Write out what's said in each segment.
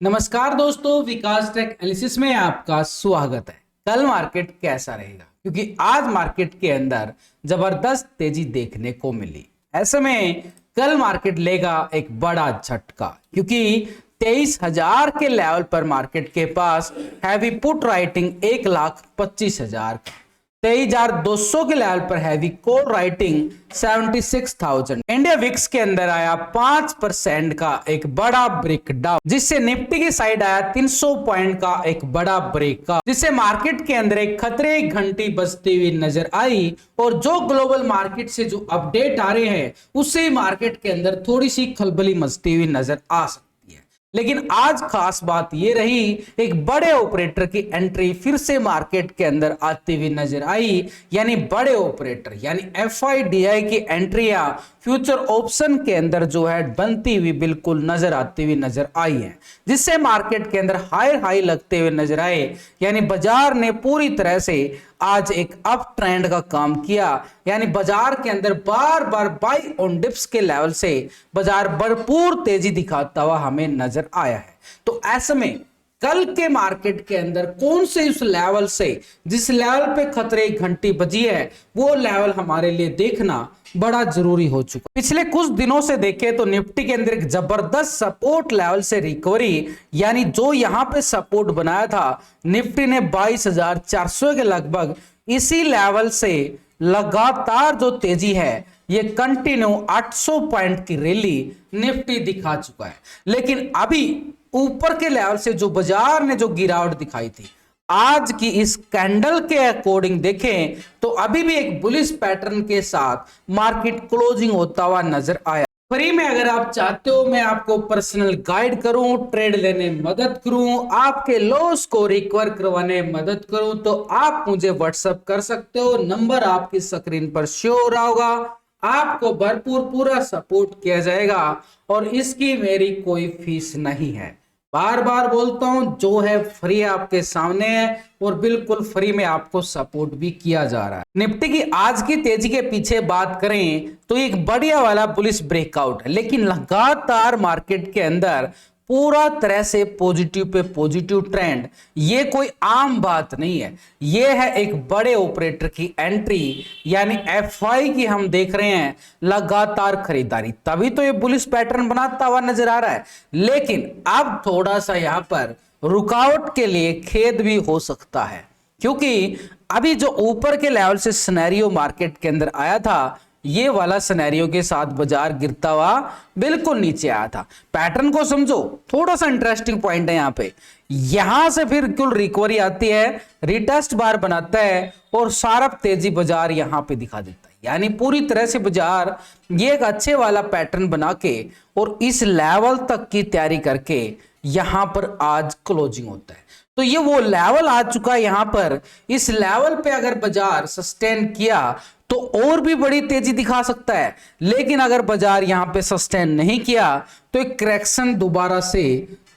नमस्कार दोस्तों, विकास take analysis में आपका स्वागत है। कल मार्केट कैसा रहेगा, क्योंकि आज मार्केट के अंदर जबरदस्त तेजी देखने को मिली। ऐसे में कल मार्केट लेगा एक बड़ा झटका, क्योंकि 23,000 के लेवल पर मार्केट के पास हैवी पुट राइटिंग 1,25,000 का, 23,200 के लेवल पर heavy call writing 76,000। India VIX के अंदर आया 5% का एक बड़ा ब्रेक डाउन, जिससे निफ्टी की साइड आया 300 पॉइंट का एक बड़ा ब्रेक का, जिससे मार्केट के अंदर एक खतरे की घंटी बजती हुई नजर आई। और जो ग्लोबल मार्केट से जो अपडेट आ रहे हैं, उससे मार्केट के अंदर थोड़ी सी खलबली मचती हुई नजर आ सकती है। लेकिन आज खास बात यह रही, एक बड़े ऑपरेटर की एंट्री फिर से मार्केट के अंदर आती हुई नजर आई। यानी बड़े ऑपरेटर यानी एफआईडीआई की एंट्रियां फ्यूचर ऑप्शन के अंदर जो है बनती हुई बिल्कुल नजर आती हुई नजर आई है, जिससे मार्केट के अंदर हाई लगते हुए नजर आए। यानी बाजार ने पूरी तरह से आज एक अप ट्रेंड का काम किया। यानी बाजार के अंदर बार बार बाई ऑन डिप्स के लेवल से बाजार भरपूर तेजी दिखाता हुआ हमें नजर आया है। तो ऐसे में कल के मार्केट के अंदर कौन से उस लेवल से जिस लेवल पे खतरे की घंटी बजी है, वो लेवल हमारे लिए देखना बड़ा जरूरी हो चुका। पिछले कुछ दिनों से देखें तो निफ्टी के अंदर एक जबरदस्त सपोर्ट लेवल से रिकवरी, यानी जो यहां पे सपोर्ट बनाया था निफ्टी ने 22,400 के लगभग, इसी लेवल से लगातार जो तेजी है ये कंटिन्यू 800 पॉइंट की रैली निफ्टी दिखा चुका है। लेकिन अभी ऊपर के लेवल से जो बाजार ने जो गिरावट दिखाई थी, आज की इस कैंडल के अकॉर्डिंग देखें तो अभी भी एक बुलिश पैटर्न के साथ मार्केट क्लोजिंग होता हुआ नजर आया। फ्री में अगर आप चाहते हो मैं आपको पर्सनल गाइड करूं, ट्रेड लेने मदद करूं, आपके लॉस को रिकवर करवाने मदद करूं, तो आप मुझे व्हाट्सएप कर सकते हो। नंबर आपकी स्क्रीन पर शो हो रहा होगा। आपको भरपूर पूरा सपोर्ट किया जाएगा और इसकी मेरी कोई फीस नहीं है। बार बार बोलता हूं, जो है फ्री आपके सामने है और बिल्कुल फ्री में आपको सपोर्ट भी किया जा रहा है। निफ्टी की आज की तेजी के पीछे बात करें तो एक बढ़िया वाला बुलिश ब्रेकआउट है, लेकिन लगातार मार्केट के अंदर पूरा तरह से पॉजिटिव पे पॉजिटिव ट्रेंड, ये कोई आम बात नहीं है। ये है एक बड़े ऑपरेटर की एंट्री, यानी एफआई की हम देख रहे हैं लगातार खरीदारी, तभी तो ये बुलिश पैटर्न बनाता हुआ नजर आ रहा है। लेकिन अब थोड़ा सा यहां पर रुकावट के लिए खेद भी हो सकता है, क्योंकि अभी जो ऊपर के लेवल से सिनेरियो मार्केट के अंदर आया था, ये वाला सिनेरियो के साथ बाजार गिरता हुआ बिल्कुल नीचे आया था। पैटर्न को समझो, थोड़ा सा इंटरेस्टिंग पॉइंट है यहाँ पे। यहां से फिर कुल रिकवरी आती है, रिटेस्ट बार बनाता है और शार्प तेजी बाजार यहां पे दिखा देता है। यानी पूरी तरह से बाजार ये एक अच्छे वाला पैटर्न बना के और इस लेवल तक की तैयारी करके यहां पर आज क्लोजिंग होता है। तो ये वो लेवल आ चुका है यहां पर। इस लेवल पे अगर बाजार सस्टेन किया तो और भी बड़ी तेजी दिखा सकता है, लेकिन अगर बाजार यहां पे सस्टेन नहीं किया तो एक करेक्शन दोबारा से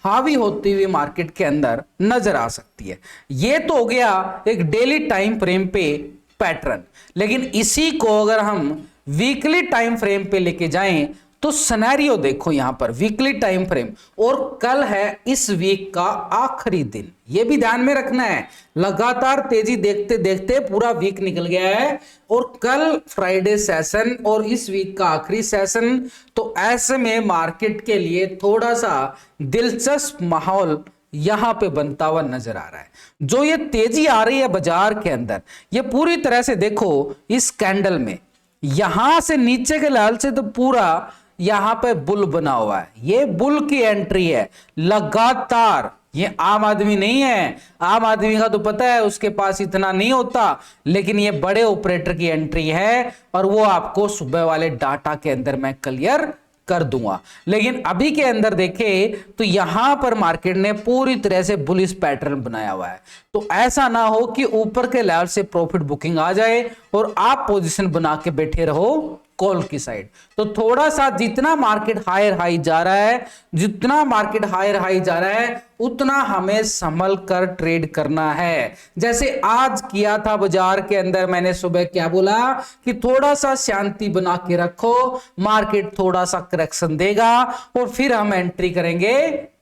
हावी होती हुई मार्केट के अंदर नजर आ सकती है। ये तो हो गया एक डेली टाइम फ्रेम पे पैटर्न, लेकिन इसी को अगर हम वीकली टाइम फ्रेम पे लेके जाएं तो सिनेरियो देखो यहां पर वीकली टाइम फ्रेम, और कल है इस वीक का आखिरी दिन, यह भी ध्यान में रखना है। लगातार तेजी देखते देखते पूरा वीक निकल गया है और कल फ्राइडे सेशन और इस वीक का आखिरी सेशन। तो ऐसे में मार्केट के लिए थोड़ा सा दिलचस्प माहौल यहां पे बनता हुआ नजर आ रहा है। जो ये तेजी आ रही है बाजार के अंदर, ये पूरी तरह से देखो इस कैंडल में यहां से नीचे के लेवल से तो पूरा यहां पे बुल बना हुआ है। ये बुल की एंट्री है लगातार। ये आम आदमी नहीं है, आम आदमी का तो पता है उसके पास इतना नहीं होता, लेकिन ये बड़े ऑपरेटर की एंट्री है और वो आपको सुबह वाले डाटा के अंदर मैं क्लियर कर दूंगा। लेकिन अभी के अंदर देखें तो यहां पर मार्केट ने पूरी तरह से बुलिश पैटर्न बनाया हुआ है। तो ऐसा ना हो कि ऊपर के लेवल से प्रॉफिट बुकिंग आ जाए और आप पोजीशन बना के बैठे रहो कॉल की साइड। तो थोड़ा सा जितना मार्केट हायर हाई जा रहा है, जितना मार्केट हायर हाई जा रहा है, उतना हमें संभल कर ट्रेड करना है। जैसे आज किया था बाजार के अंदर, मैंने सुबह क्या बोला कि थोड़ा सा शांति बना के रखो, मार्केट थोड़ा सा करेक्शन देगा और फिर हम एंट्री करेंगे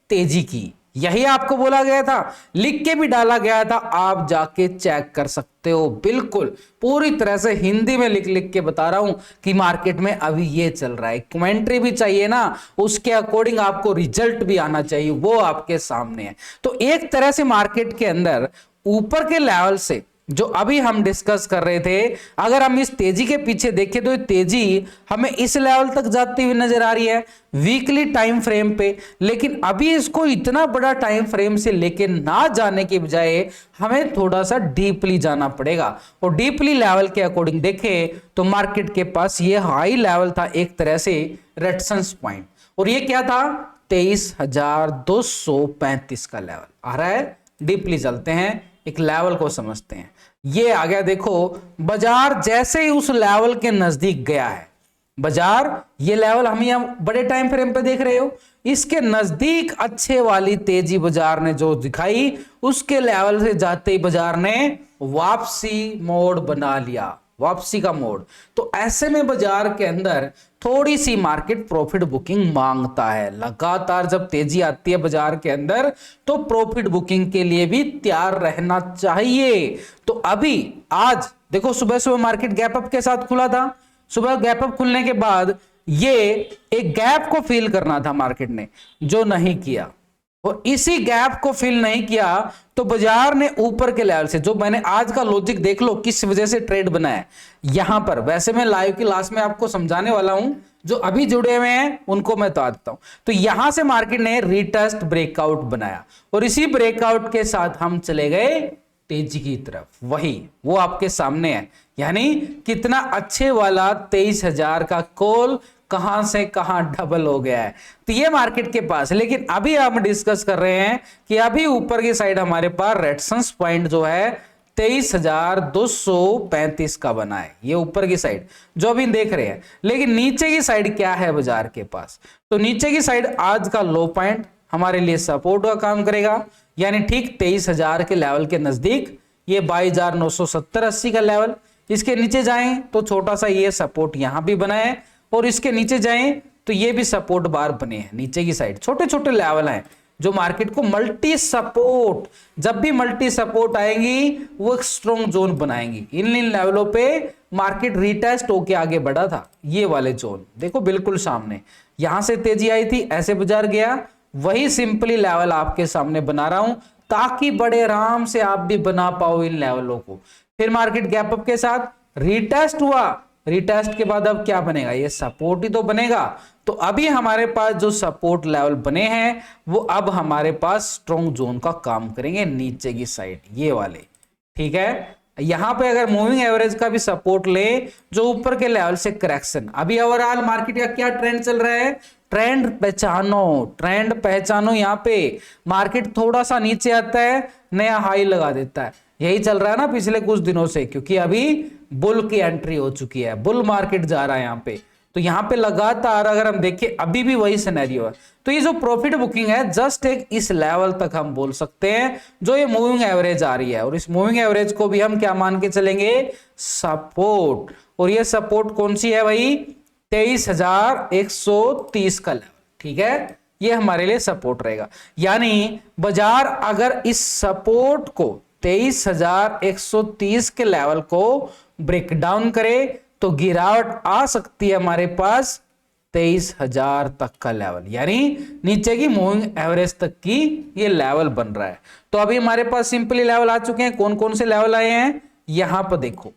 तेजी की। यही आपको बोला गया था, लिख के भी डाला गया था, आप जाके चेक कर सकते हो। बिल्कुल पूरी तरह से हिंदी में लिख लिख के बता रहा हूं कि मार्केट में अभी ये चल रहा है। कमेंट्री भी चाहिए ना, उसके अकॉर्डिंग आपको रिजल्ट भी आना चाहिए, वो आपके सामने है। तो एक तरह से मार्केट के अंदर ऊपर के लेवल से जो अभी हम डिस्कस कर रहे थे, अगर हम इस तेजी के पीछे देखें तो ये तेजी हमें इस लेवल तक जाती हुई नजर आ रही है वीकली टाइम फ्रेम पे। लेकिन अभी इसको इतना बड़ा टाइम फ्रेम से लेके ना जाने के बजाय हमें थोड़ा सा डीपली जाना पड़ेगा, और डीपली लेवल के अकॉर्डिंग देखें तो मार्केट के पास ये हाई लेवल था एक तरह से रेजिस्टेंस पॉइंट, और ये क्या था 23,235 का लेवल आ रहा है। डीपली चलते हैं, एक लेवल को समझते हैं। ये आ गया, देखो बाजार जैसे ही उस लेवल के नजदीक गया है, बाजार ये लेवल हम यहां बड़े टाइम फ्रेम पे देख रहे हो, इसके नजदीक अच्छे वाली तेजी बाजार ने जो दिखाई, उसके लेवल से जाते ही बाजार ने वापसी मोड बना लिया, वापसी का मोड। तो ऐसे में बाजार के अंदर थोड़ी सी मार्केट प्रॉफिट बुकिंग मांगता है। लगातार जब तेजी आती है बाजार के अंदर तो प्रॉफिट बुकिंग के लिए भी तैयार रहना चाहिए। तो अभी आज देखो सुबह सुबह मार्केट गैप अप के साथ खुला था। सुबह गैप अप खुलने के बाद ये एक गैप को फिल करना था मार्केट ने, जो नहीं किया, और इसी गैप को फिल नहीं किया तो बाजार ने ऊपर के लेवल से, जो मैंने आज का लॉजिक देख लो किस वजह से ट्रेड बनाया यहां पर। वैसे मैं लाइव की लास्ट में आपको समझाने वाला हूं, जो अभी जुड़े हुए हैं उनको मैं बता देता हूं। तो यहां से मार्केट ने रीटेस्ट ब्रेकआउट बनाया, और इसी ब्रेकआउट के साथ हम चले गए तेजी की तरफ। वही वो आपके सामने है, यानी कितना अच्छे वाला 23,000 का कॉल कहां से कहां डबल हो गया है। तो ये मार्केट के पास, लेकिन अभी हम डिस्कस कर रहे हैं कि अभी ऊपर की साइड हमारे पास रेजिस्टेंस पॉइंट जो है 23,235 का बना है, ये ऊपर की साइड जो अभी देख रहे हैं। लेकिन नीचे की साइड क्या है बाजार के पास, तो नीचे की साइड आज का लो पॉइंट हमारे लिए सपोर्ट का काम करेगा, यानी ठीक 23,000 के लेवल के नजदीक ये 22,970-80 का लेवल। इसके नीचे जाएं तो छोटा सा ये सपोर्ट यहां भी बना है, और इसके नीचे जाएं तो ये भी सपोर्ट बार बने हैं नीचे की साइड। छोटे छोटे लेवल हैं जो मार्केट को मल्टी सपोर्ट, जब भी मल्टी सपोर्ट आएंगी वो एक स्ट्रॉन्ग जोन बनाएंगी। इन लेवलों पे मार्केट रिटेस्ट होके आगे बढ़ा था। ये वाले जोन देखो बिल्कुल सामने, यहां से तेजी आई थी, ऐसे बाजार गया, वही सिंपली लेवल आपके सामने बना रहा हूं ताकि बड़े आराम से आप भी बना पाओ इन लेवलों को। फिर मार्केट गैप अप के साथ रिटेस्ट हुआ, रिटेस्ट के बाद अब क्या बनेगा, ये सपोर्ट ही तो बनेगा। तो अभी हमारे पास जो सपोर्ट लेवल बने हैं वो अब हमारे पास स्ट्रॉन्ग जोन का काम करेंगे नीचे की साइड, ये वाले, ठीक है। यहां पे अगर मूविंग एवरेज का भी सपोर्ट ले, जो ऊपर के लेवल से करेक्शन, अभी ओवरऑल मार्केट का क्या ट्रेंड चल रहा है, ट्रेंड पहचानो, ट्रेंड पहचानो। यहां पे मार्केट थोड़ा सा नीचे आता है, नया हाई लगा देता है, यही चल रहा है ना पिछले कुछ दिनों से, क्योंकि अभी बुल की एंट्री हो चुकी है, बुल मार्केट जा रहा है यहाँ पे। तो यहाँ पे लगातार अगर हम देखें अभी भी वही सिनेरियो है। तो ये जो प्रॉफिट बुकिंग है जस्ट एक इस लेवल तक हम बोल सकते हैं जो ये मूविंग एवरेज आ रही है, और इस मूविंग एवरेज को भी हम क्या मान के चलेंगे, सपोर्ट। और ये सपोर्ट कौन सी है भाई, 23,130 का लेवल, ठीक है, ये हमारे लिए सपोर्ट रहेगा। यानी बाजार अगर इस सपोर्ट को 23,130 के लेवल को ब्रेक डाउन करे तो गिरावट आ सकती है हमारे पास 23,000 तक का लेवल, यानी नीचे की मूविंग एवरेज तक की ये लेवल बन रहा है। तो अभी हमारे पास सिंपली लेवल आ चुके हैं। कौन कौन से लेवल आए हैं यहां पर देखो,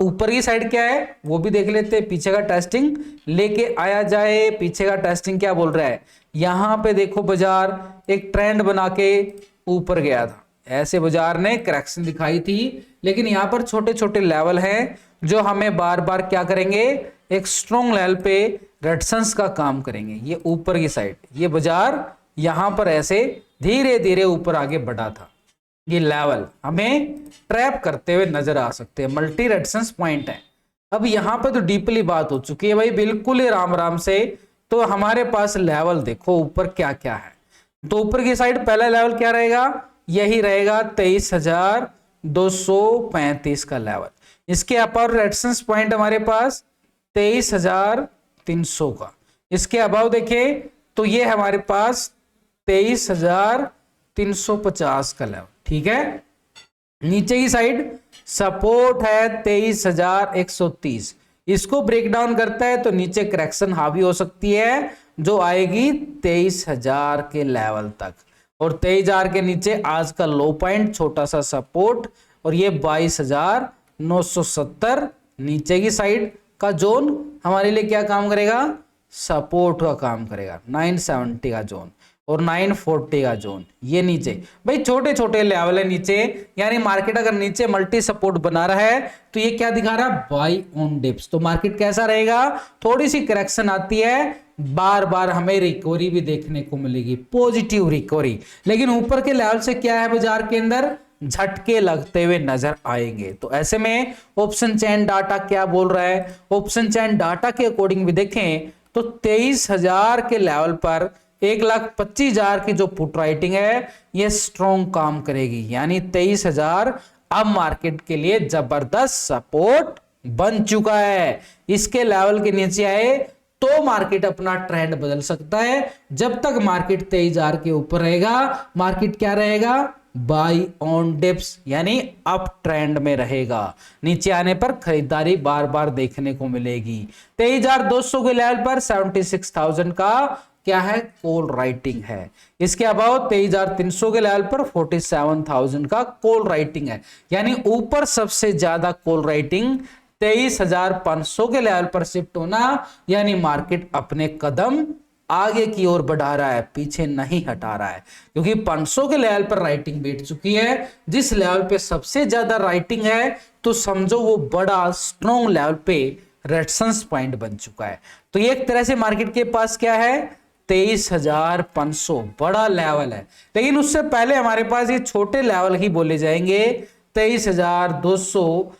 ऊपर की साइड क्या है वो भी देख लेते हैं। पीछे का टेस्टिंग लेके आया जाए, पीछे का टेस्टिंग क्या बोल रहा है, यहां पे देखो बाजार एक ट्रेंड बना के ऊपर गया था, ऐसे बाजार ने करेक्शन दिखाई थी, लेकिन यहां पर छोटे छोटे लेवल हैं जो हमें बार बार क्या करेंगे, एक स्ट्रॉन्ग लेवल पे रेजिस्टेंस का काम करेंगे। ये ऊपर की साइड ये बाजार यहां पर ऐसे धीरे धीरे ऊपर आगे बढ़ा था, ये लेवल हमें ट्रैप करते हुए नजर आ सकते हैं, मल्टी रेजिस्टेंस पॉइंट है। अब यहां पर तो डीपली बात हो चुकी है भाई, बिल्कुल ही राम राम से। तो हमारे पास लेवल देखो ऊपर क्या क्या है। तो ऊपर की साइड पहला लेवल क्या रहेगा, यही रहेगा 23,235 का लेवल। इसके अपर रेजिस्टेंस पॉइंट हमारे पास 23,300 का। इसके अबाव देखें तो ये हमारे पास 23,350 का लेवल, ठीक है। नीचे की साइड सपोर्ट है 23,130, इसको ब्रेक डाउन करता है तो नीचे करेक्शन हावी हो सकती है जो आएगी 23,000 के लेवल तक, और 23,000 के नीचे आज का लो पॉइंट छोटा सा सपोर्ट, और ये 22,970 नीचे की साइड का जोन हमारे लिए क्या काम करेगा, सपोर्ट का काम करेगा। 970 का जोन और 940 का जोन, ये नीचे भाई छोटे छोटे लेवल है नीचे, यानी मार्केट अगर नीचे मल्टी सपोर्ट बना रहा है तो ये क्या दिखा रहा है, बाई ऑन डिप्स। तो मार्केट कैसा रहेगा, थोड़ी सी करेक्शन आती है, बार बार हमें रिकवरी भी देखने को मिलेगी, पॉजिटिव रिकवरी, लेकिन ऊपर के लेवल से क्या है बाजार के अंदर, झटके लगते हुए नजर आएंगे। तो ऐसे में ऑप्शन चेन डाटा क्या बोल रहा है, ऑप्शन चेन डाटा के अकॉर्डिंग भी देखें तो 23,000 के लेवल पर 1,25,000 की जो पुट राइटिंग है ये स्ट्रॉन्ग काम करेगी, यानी 23,000 अब मार्केट के लिए जबरदस्त सपोर्ट बन चुका है। इसके लेवल के नीचे आए तो मार्केट अपना ट्रेंड बदल सकता है। जब तक मार्केट 23,000 के ऊपर रहेगा, मार्केट क्या रहेगा, बाई ऑन डिप्स, यानी अप ट्रेंड में रहेगा। नीचे आने पर खरीदारी बार बार देखने को मिलेगी। 23,200 के लेवल पर 76,000 का क्या है, कॉल राइटिंग है। इसके अबाव 23,300 के लेवल पर 47,000 का कॉल राइटिंग है, यानी ऊपर सबसे ज्यादा कॉल राइटिंग 23,500 के लेवल पर शिफ्ट होना, यानी मार्केट अपने कदम आगे की ओर बढ़ा रहा है, पीछे नहीं हटा रहा है, क्योंकि 500 के लेवल पर राइटिंग बैठ चुकी है। जिस लेवल पे सबसे ज्यादा राइटिंग है तो समझो वो बड़ा स्ट्रॉन्ग लेवल पे रेजिस्टेंस पॉइंट बन चुका है। तो ये एक तरह से मार्केट के पास क्या है, 23,500 बड़ा लेवल है, लेकिन उससे पहले हमारे पास ये छोटे लेवल ही बोले जाएंगे। 23,200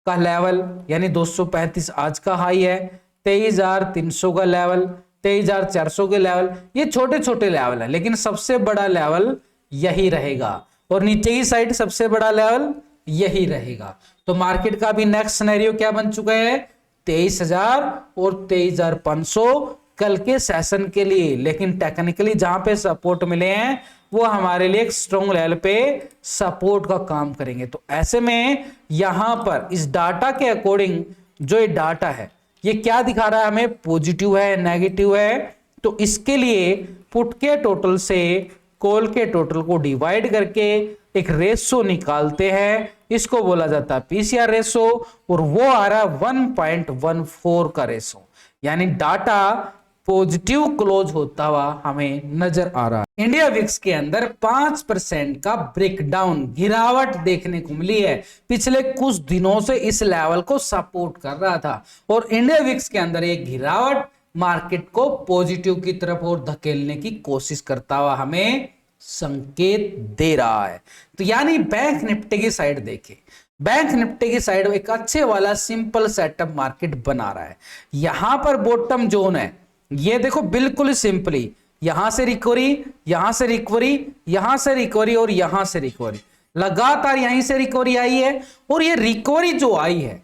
का लेवल, यानी 235 आज का हाई है, 23,300 का लेवल, 23,400 के लेवल, ये छोटे छोटे लेवल है, लेकिन सबसे बड़ा लेवल यही रहेगा, और नीचे की साइड सबसे बड़ा लेवल यही रहेगा। तो मार्केट का भी नेक्स्ट सिनेरियो क्या बन चुका है, 23,000 और 23,500 कल के सेशन के लिए, लेकिन टेक्निकली जहां पे सपोर्ट मिले हैं वो हमारे लिए एक स्ट्रॉन्ग लेवल पे सपोर्ट का काम करेंगे। तो ऐसे में यहां पर इस डाटा के अकॉर्डिंग जो ये डाटा है ये क्या दिखा रहा है हमें, पॉजिटिव है, नेगेटिव है। तो इसके लिए पुट के टोटल से कॉल के टोटल को डिवाइड करके एक रेशो निकालते हैं, इसको बोला जाता है पीसीआर रेशो, और वो आ रहा है 1.14 का रेशो, यानी डाटा पॉजिटिव क्लोज होता हुआ हमें नजर आ रहा है। इंडिया विक्स के अंदर 5% का ब्रेकडाउन, गिरावट देखने को मिली है। पिछले कुछ दिनों से इस लेवल को सपोर्ट कर रहा था, और इंडिया विक्स के अंदर एक गिरावट मार्केट को पॉजिटिव की तरफ और धकेलने की कोशिश करता हुआ हमें संकेत दे रहा है। तो यानी बैंक निफ्टी की साइड देखें, बैंक निफ्टी की साइड एक अच्छे वाला सिंपल सेटअप मार्केट बना रहा है। यहां पर बॉटम जोन है, ये देखो बिल्कुल सिंपली, यहां से रिकवरी, यहां से रिकवरी, यहां से रिकवरी और यहां से रिकवरी, लगातार यहीं से रिकवरी आई है। और ये रिकवरी जो आई है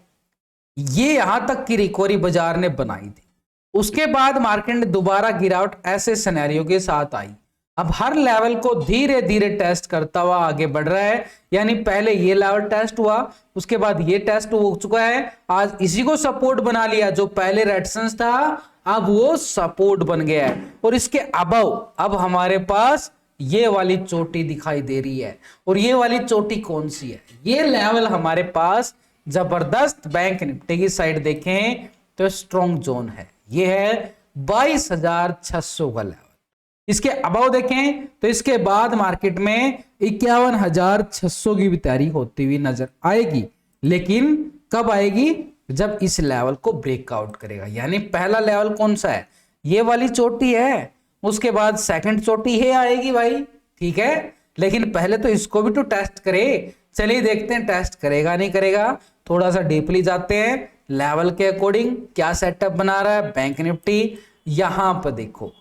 ये यहां तक की रिकवरी बाजार ने बनाई थी। उसके बाद मार्केट ने दोबारा गिरावट ऐसे सिनेरियो के साथ आई। अब हर लेवल को धीरे धीरे टेस्ट करता हुआ आगे बढ़ रहा है, यानी पहले ये लेवल टेस्ट हुआ, उसके बाद ये टेस्ट हो चुका है, आज इसी को सपोर्ट बना लिया। जो पहले रेजिस्टेंस था अब वो सपोर्ट बन गया है, और इसके अबव अब हमारे पास ये वाली चोटी दिखाई दे रही है। और ये वाली चोटी कौन सी है, ये लेवल हमारे पास जबरदस्त बैंक निफ्टी की साइड देखें तो स्ट्रॉन्ग जोन है, ये है 22,600 का लेवल। इसके अबाव देखें तो इसके बाद मार्केट में 51,600 की भी तैयारी होती हुई नजर आएगी, लेकिन कब आएगी, जब इस लेवल को ब्रेकआउट करेगा। यानी पहला लेवल कौन सा है, ये वाली चोटी है, उसके बाद सेकंड चोटी है आएगी भाई, ठीक है, लेकिन पहले तो इसको भी तो टेस्ट करे। चलिए देखते हैं टेस्ट करेगा नहीं करेगा। थोड़ा सा डीपली जाते हैं, लेवल के अकॉर्डिंग क्या सेटअप बना रहा है बैंक निफ्टी। यहां पर देखो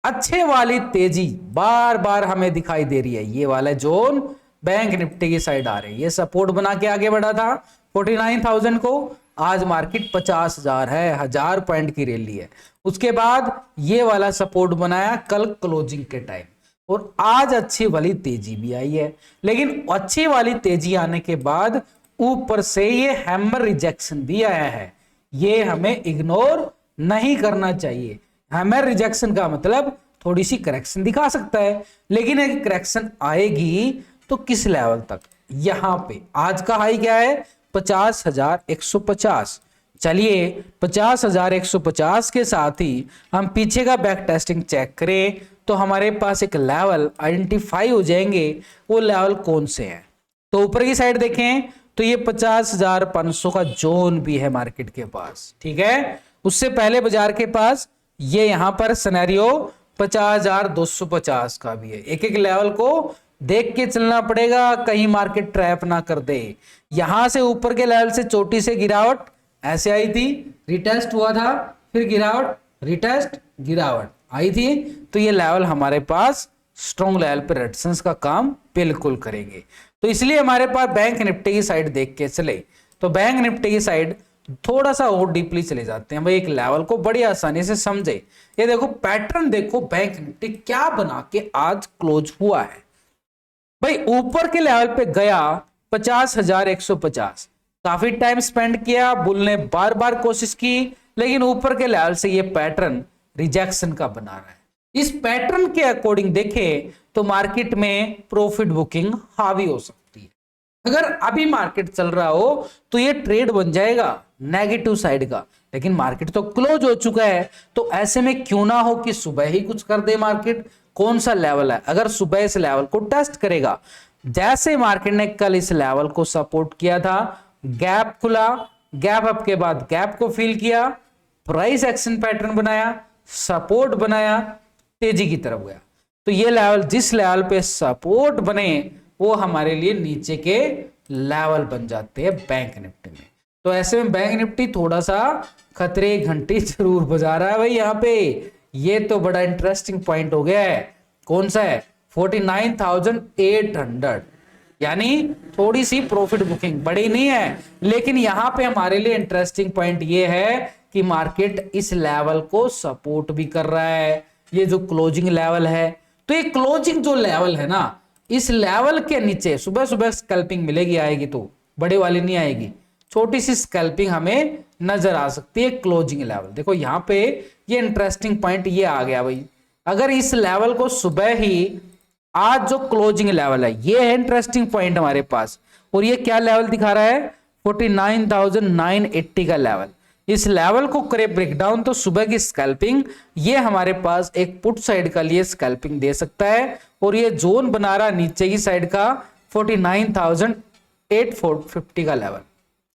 अच्छे वाली तेजी बार बार हमें दिखाई दे रही है, ये वाला जोन बैंक निफ्टी की साइड आ रही है, ये सपोर्ट बना के आगे बढ़ा था 49,000 को, आज मार्केट 50,000 है, 1000 पॉइंट की रैली है। उसके बाद ये वाला सपोर्ट बनाया कल क्लोजिंग के टाइम, और आज अच्छी वाली तेजी भी आई है, लेकिन अच्छी वाली तेजी आने के बाद ऊपर से ये हैमर रिजेक्शन भी आया है। ये हमें इग्नोर नहीं करना चाहिए। हैमर रिजेक्शन का मतलब थोड़ी सी करेक्शन दिखा सकता है, लेकिन एक करेक्शन आएगी तो किस लेवल तक? यहां पे आज का हाई क्या है? 50,150। चलिए 50,150 के साथ ही हम पीछे का बैक टेस्टिंग चेक करें तो हमारे पास एक लेवल आइडेंटिफाई हो जाएंगे। वो लेवल कौन से हैं? तो ऊपर की साइड देखें तो ये 50,500 का जोन भी है मार्केट के पास, ठीक है। उससे पहले बाजार के पास ये यहां पर सिनेरियो 50,250 का भी है। एक एक लेवल को देख के चलना पड़ेगा, कहीं मार्केट ट्रैप ना कर दे। यहां से ऊपर के लेवल से चोटी से गिरावट ऐसे आई थी, रिटेस्ट हुआ था, फिर गिरावट, रिटेस्ट, गिरावट आई थी। तो ये लेवल हमारे पास स्ट्रॉन्ग लेवल पर रेजिस्टेंस का काम बिल्कुल करेंगे। तो इसलिए हमारे पास बैंक निफ्टी की साइड देख के चले। तो बैंक निफ्टी की साइड थोड़ा सा और डीपली चले जाते हैं भाई, एक लेवल को बड़ी आसानी से समझे। ये देखो पैटर्न, देखो बैंक निफ्टी क्या बना के आज क्लोज हुआ है भाई। ऊपर के लेवल पे गया 50,150, काफी टाइम स्पेंड किया, बुल ने बार बार कोशिश की, लेकिन ऊपर के लेवल से ये पैटर्न रिजेक्शन का बना रहा है। इस पैटर्न के अकॉर्डिंग देखें तो मार्केट में प्रॉफिट बुकिंग हावी हो सकती है। अगर अभी मार्केट चल रहा हो तो ये ट्रेड बन जाएगा नेगेटिव साइड का, लेकिन मार्केट तो क्लोज हो चुका है। तो ऐसे में क्यों ना हो कि सुबह ही कुछ कर दे मार्केट। कौन सा लेवल है? अगर सुबह इस लेवल को टेस्ट करेगा, जैसे मार्केट ने कल इस लेवल को सपोर्ट किया था, गैप खुला, गैप अप के बाद गैप को फिल किया, प्राइस एक्शन पैटर्न बनाया, सपोर्ट बनाया, तेजी की तरफ गया। तो ये लेवल, जिस लेवल पे सपोर्ट बने वो हमारे लिए नीचे के लेवल बन जाते हैं बैंक निफ्टी में। तो ऐसे में बैंक निफ्टी थोड़ा सा खतरे घंटी जरूर बजा रहा है भाई यहाँ पे। ये तो बड़ा इंटरेस्टिंग पॉइंट हो गया है। कौन सा है? 49,800, यानी थोड़ी सी प्रॉफिट बुकिंग बड़ी नहीं है, लेकिन यहां पे हमारे लिए इंटरेस्टिंग पॉइंट ये है कि मार्केट इस लेवल को सपोर्ट भी कर रहा है। ये जो क्लोजिंग लेवल है, तो ये क्लोजिंग जो लेवल है ना, इस लेवल के नीचे सुबह सुबह स्कैल्पिंग मिलेगी, आएगी तो बड़े वाली नहीं आएगी, छोटी सी स्कैल्पिंग हमें नजर आ सकती है क्लोजिंग लेवल। देखो यहाँ पे ये इंटरेस्टिंग पॉइंट ये आ गया भाई। अगर इस लेवल को सुबह ही, आज जो क्लोजिंग लेवल है ये है इंटरेस्टिंग पॉइंट हमारे पास, और ये क्या लेवल दिखा रहा है? 49,980 का लेवल। इस लेवल को करे ब्रेकडाउन तो सुबह की स्कैल्पिंग ये हमारे पास एक पुट साइड का लिए स्कैल्पिंग दे सकता है। और ये जोन बना रहा नीचे की साइड का 49,850 का लेवल,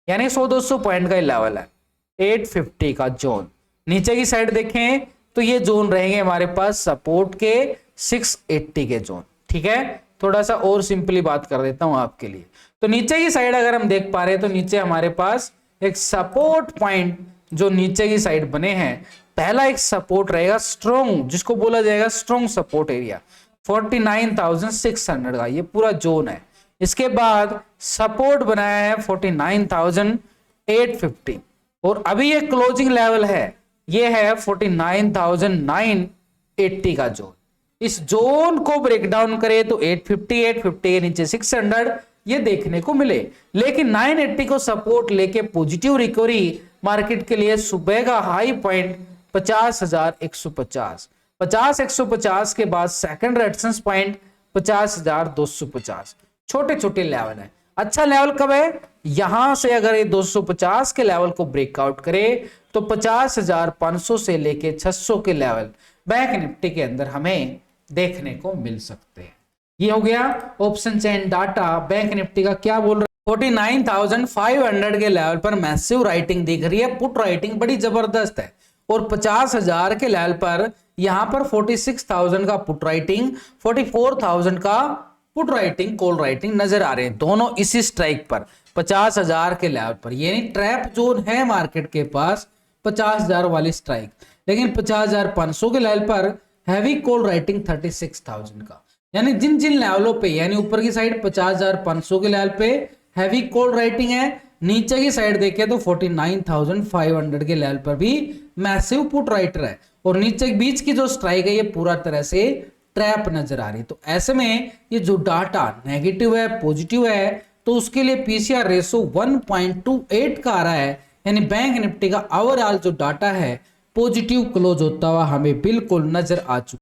यानी 100-200 पॉइंट का लेवल है, 850 का जोन। नीचे की साइड देखें तो ये जोन रहेंगे हमारे पास सपोर्ट के 680 के जोन, ठीक है। थोड़ा सा और सिंपली बात कर देता हूं आपके लिए। तो नीचे की साइड अगर हम देख पा रहे हैं तो नीचे हमारे पास एक सपोर्ट पॉइंट जो नीचे की साइड बने हैं, पहला एक सपोर्ट रहेगा स्ट्रॉन्ग, जिसको बोला जाएगा स्ट्रॉन्ग सपोर्ट एरिया 49,600 का, ये पूरा जोन है। इसके बाद सपोर्ट बनाया है 49,850, और अभी ये क्लोजिंग लेवल है, ये है 49,980 का जोन। इस जोन को ब्रेकडाउन करे तो 850 के नीचे 600 ये देखने को मिले, लेकिन 980 को सपोर्ट लेके पॉजिटिव रिकवरी मार्केट के लिए सुबह का हाई पॉइंट 50,150, 50,150 के बाद सेकंड रेजिस्टेंस पॉइंट 50,250। छोटे छोटे लेवल है। अच्छा लेवल कब है? यहां से अगर ये 250 के लेवल को ब्रेकआउट करे तो 50,500 से लेके 600 के लेवल बैंक निफ्टी के अंदर हमें देखने को मिल सकते हैं। ये हो गया option chain data. Bank Nifty का क्या बोल रहा है? 49,500 के लेवल पर मैसिव राइटिंग दिख रही है, पुट राइटिंग बड़ी जबरदस्त है। और 50,000 के लेवल पर यहां पर 46,000 का पुट राइटिंग, 44,000 का पुट राइटिंग, कॉल राइटिंग नजर आ रहे हैं, दोनों इसी स्ट्राइक पर 50,000 के लेवल पर। यानी ट्रैप जोन है मार्केट के पास 50,000 वाली स्ट्राइक, लेकिन 50,500 के लेवल पर हैवी कॉल राइटिंग 36,000 का। यानी जिन जिन लेवलों पे, यानी ऊपर की साइड 50,500 के लेवल पे हैवी कॉल राइटिंग है, नीचे की साइड देखें तो 49,500 के लेवल पर भी मैसिव पुट राइटर है, और नीचे बीच की जो स्ट्राइक है ये पूरा तरह से ट्रैप नजर आ रही है। तो ऐसे में ये जो डाटा नेगेटिव है पॉजिटिव है तो उसके लिए पीसीआर रेशो 1.28 का आ रहा है, यानी बैंक निफ्टी का ओवरऑल जो डाटा है पॉजिटिव क्लोज होता हुआ हमें बिल्कुल नजर आ चुका है।